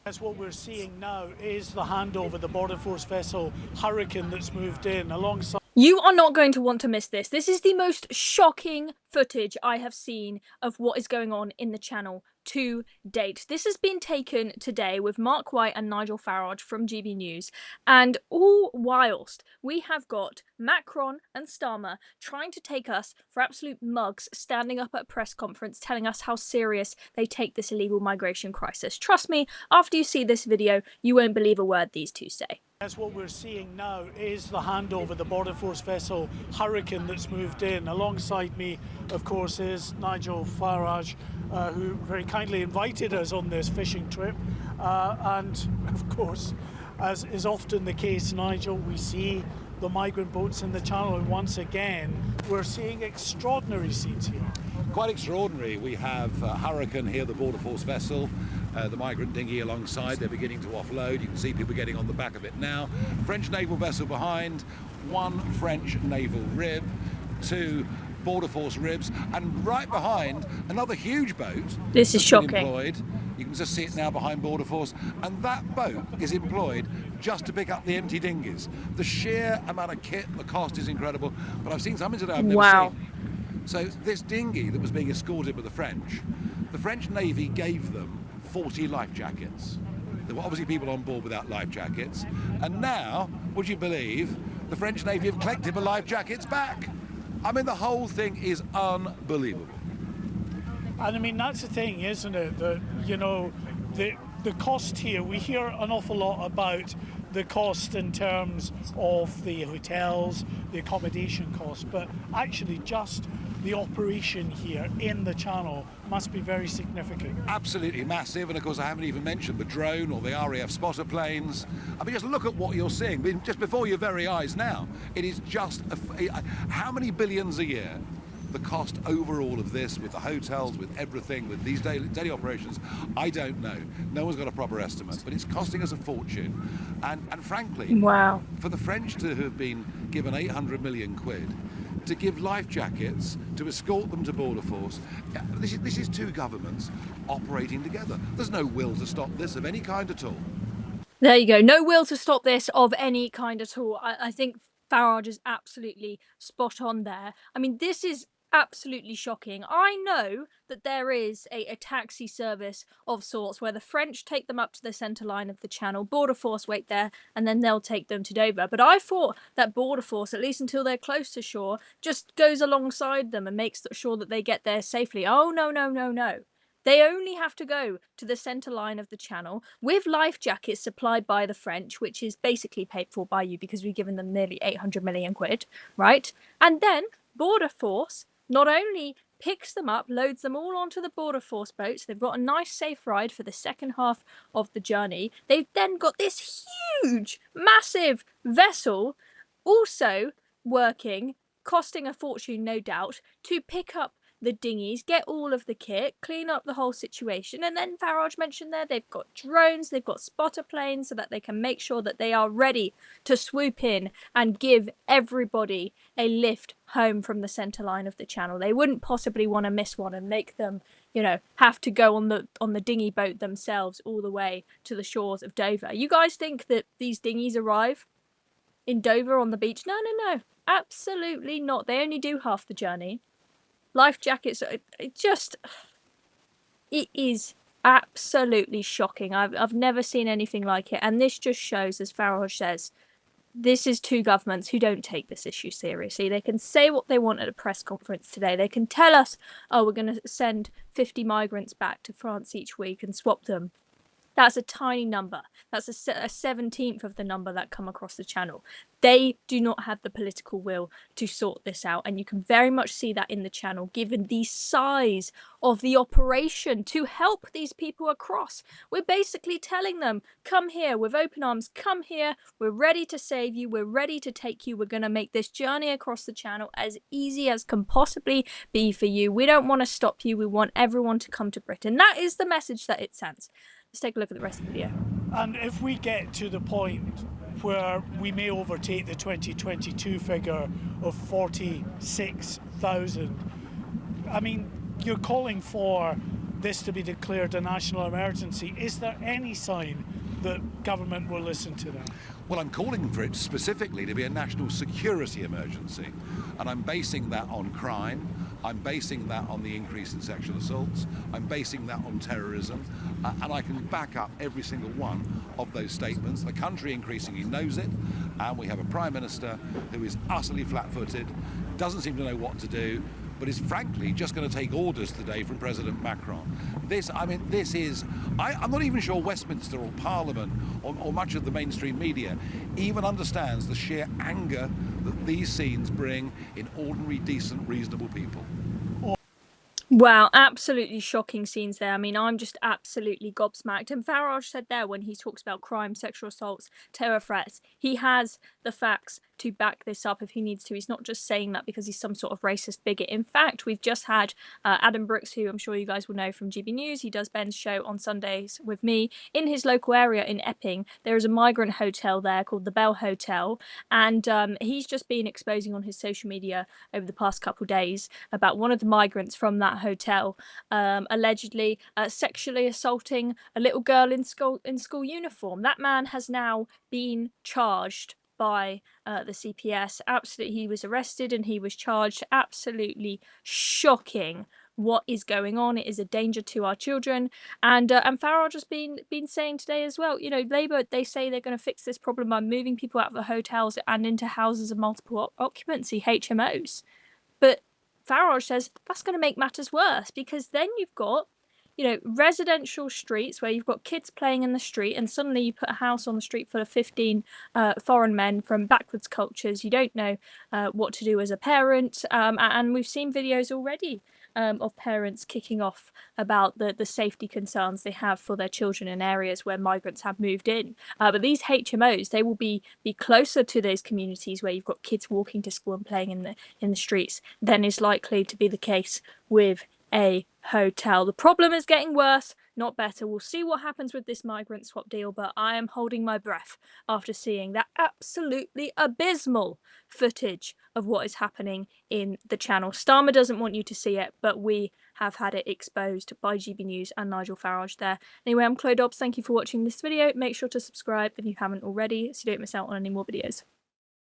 As what we're seeing now is the handover, the Border Force vessel Hurricane that's moved in alongside. You are not going to want to miss this. This is the most shocking footage I have seen of what is going on in the channel to date. This has been taken today with Mark White and Nigel Farage from GB News, and all whilst we have got Macron and Starmer trying to take us for absolute mugs, standing up at a press conference telling us how serious they take this illegal migration crisis. Trust me, after you see this video, you won't believe a word these two say. As what we're seeing now is the handover, the Border Force vessel Hurricane that's moved in. Alongside me, of course, is Nigel Farage, who very kindly invited us on this fishing trip. And of course, as is often the case, Nigel, we see the migrant boats in the channel, and once again, we're seeing extraordinary scenes here. Quite extraordinary. We have Hurricane here, the Border Force vessel, the migrant dinghy alongside. They're beginning to offload. You can see people getting on the back of it now. French naval vessel behind, one French naval rib, two Border Force ribs, and right behind another huge boat. This is shocking. Employed. You can just see it now behind Border Force, and that boat is employed just to pick up the empty dinghies. The sheer amount of kit, the cost is incredible, but I've seen something today I've never seen. So this dinghy that was being escorted by the French Navy gave them 40 life jackets. There were obviously people on board without life jackets, and now, would you believe, the French Navy have collected the life jackets back. I mean, the whole thing is unbelievable. And I mean, that's the thing, isn't it? That, you know, the cost here, we hear an awful lot about the cost in terms of the hotels, the accommodation cost, but actually just the operation here in the channel must be very significant. Absolutely massive, and of course I haven't even mentioned the drone or the RAF spotter planes. I mean, just look at what you're seeing, just before your very eyes now. It is just, how many billions a year? The cost overall of this, with the hotels, with everything, with these daily operations, I don't know. No one's got a proper estimate, but it's costing us a fortune. And frankly, wow, for the French to have been given 800 million quid to give life jackets, to escort them to Border Force, this is two governments operating together. There's no will to stop this of any kind at all. There you go. No will to stop this of any kind at all. I think Farage is absolutely spot on there. I mean, this is absolutely shocking. I know that there is a taxi service of sorts where the French take them up to the centre line of the channel, Border Force wait there, and then they'll take them to Dover. But I thought that Border Force, at least until they're close to shore, just goes alongside them and makes sure that they get there safely. Oh, no, no, no, no. They only have to go to the centre line of the channel with life jackets supplied by the French, which is basically paid for by you because we've given them nearly 800 million quid, right? And then Border Force not only picks them up, loads them all onto the Border Force boats. They've got a nice safe ride for the second half of the journey. They've then got this huge, massive vessel also working, costing a fortune, no doubt, to pick up the dinghies, get all of the kit, clean up the whole situation. And then Farage mentioned there they've got drones, they've got spotter planes so that they can make sure that they are ready to swoop in and give everybody a lift home from the centre line of the channel. They wouldn't possibly want to miss one and make them, you know, have to go on the dinghy boat themselves all the way to the shores of Dover. You guys think that these dinghies arrive in Dover on the beach? No, no, no, absolutely not. They only do half the journey. Life jackets, it is absolutely shocking. I've never seen anything like it. And this just shows, as Farage says, this is two governments who don't take this issue seriously. They can say what they want at a press conference today. They can tell us, oh, we're going to send 50 migrants back to France each week and swap them. That's a tiny number. That's a 17th of the number that come across the channel. They do not have the political will to sort this out. And you can very much see that in the channel, given the size of the operation to help these people across. We're basically telling them, come here with open arms, come here. We're ready to save you. We're ready to take you. We're going to make this journey across the channel as easy as can possibly be for you. We don't want to stop you. We want everyone to come to Britain. That is the message that it sends. Let's take a look at the rest of the video. And if we get to the point where we may overtake the 2022 figure of 46,000, I mean, you're calling for this to be declared a national emergency. Is there any sign that government will listen to that? Well, I'm calling for it specifically to be a national security emergency, and I'm basing that on crime. I'm basing that on the increase in sexual assaults. I'm basing that on terrorism, and I can back up every single one of those statements. The country increasingly knows it, and we have a Prime Minister who is utterly flat-footed, doesn't seem to know what to do, but is frankly just going to take orders today from President Macron. I'm not even sure Westminster or Parliament or much of the mainstream media even understands the sheer anger that these scenes bring in ordinary, decent, reasonable people. Wow, absolutely shocking scenes there. I mean, I'm just absolutely gobsmacked. And Farage said there, when he talks about crime, sexual assaults, terror threats, he has the facts to back this up if he needs to. He's not just saying that because he's some sort of racist bigot. In fact, we've just had Adam Brooks, who I'm sure you guys will know from GB News. He does Ben's show on Sundays with me. In his local area in Epping, there is a migrant hotel there called the Bell Hotel. And he's just been exposing on his social media over the past couple of days about one of the migrants from that hotel allegedly sexually assaulting a little girl in school uniform. That man has now been charged by the CPS. Absolutely, he was arrested and he was charged. Absolutely shocking what is going on. It is a danger to our children. And Farage has been saying today as well, you know, Labour, they say they're going to fix this problem by moving people out of the hotels and into houses of multiple occupancy, HMOs. But Farage says that's going to make matters worse, because then you've got, you know, residential streets where you've got kids playing in the street, and suddenly you put a house on the street full of 15 foreign men from backwards cultures. You don't know what to do as a parent, and we've seen videos already of parents kicking off about the safety concerns they have for their children in areas where migrants have moved in. But these HMOs, they will be closer to those communities where you've got kids walking to school and playing in the streets than is likely to be the case with a hotel. The problem is getting worse, not better. We'll see what happens with this migrant swap deal, but I am holding my breath after seeing that absolutely abysmal footage of what is happening in the channel. Starmer doesn't want you to see it, but we have had it exposed by GB News and Nigel Farage there. Anyway, I'm Chloe Dobbs. Thank you for watching this video. Make sure to subscribe if you haven't already so you don't miss out on any more videos.